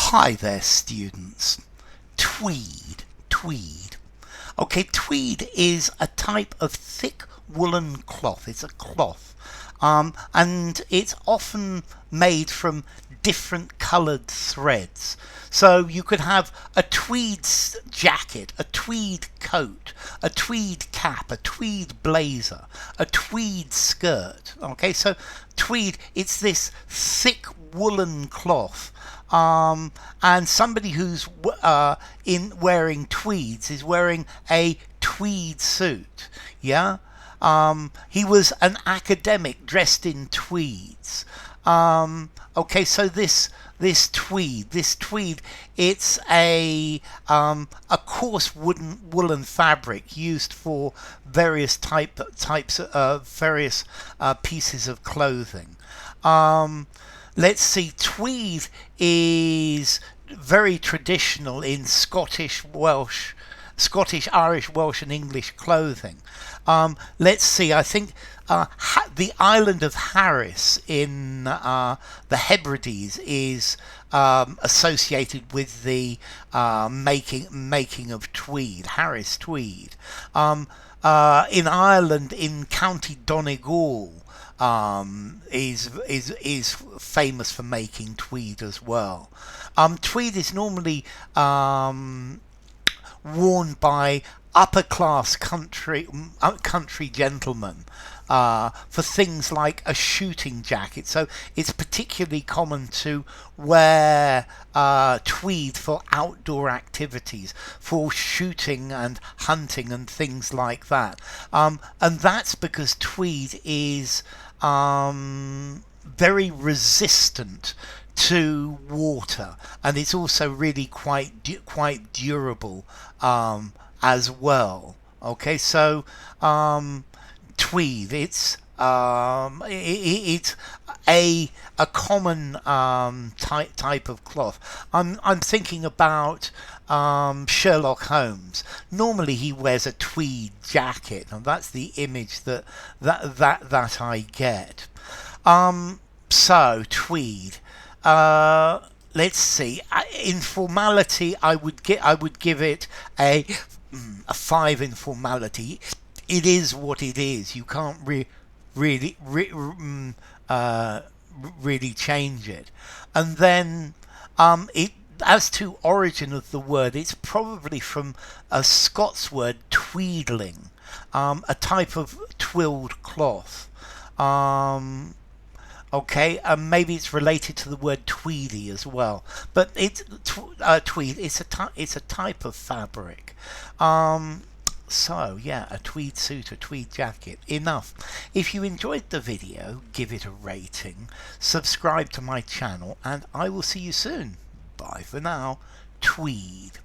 Hi there, students. Tweed. Okay, tweed is a type of thick woolen cloth. It's a cloth, and it's often made from different coloured threads. So you could have a tweed jacket, a tweed coat, a tweed cap, a tweed blazer, a tweed skirt. Okay, so tweed, it's this thick woolen cloth. And somebody who's in wearing tweeds is wearing a tweed suit. Yeah, he was an academic dressed in tweeds. Okay, so this tweed, it's a coarse woolen fabric used for various types of various pieces of clothing. Let's see, tweed is very traditional in Scottish, Irish, Welsh and English clothing. Let's see, I think the island of Harris in the Hebrides is associated with the making of tweed, Harris tweed. In Ireland, in County Donegal, is famous for making tweed as well. Tweed is normally worn by upper class country gentlemen for things like a shooting jacket. So it's particularly common to wear tweed for outdoor activities, for shooting and hunting and things like that. And that's because tweed is very resistant to water, and it's also really quite durable as well. Okay, so tweed, it's a common type of cloth. I'm thinking about Sherlock Holmes. Normally he wears a tweed jacket, and that's the image that I get. So tweed. Let's see. In formality, I would give it a 5 in formality. It is what it is. You can't really change it. And then as to origin of the word, it's probably from a Scots word, tweedling, a type of twilled cloth. Okay, maybe it's related to the word tweedy as well, but tweed. It's a type of fabric. So yeah, a tweed suit, a tweed jacket. Enough. If you enjoyed the video, give it a rating, subscribe to my channel, and I will see you soon. Bye for now. Tweed.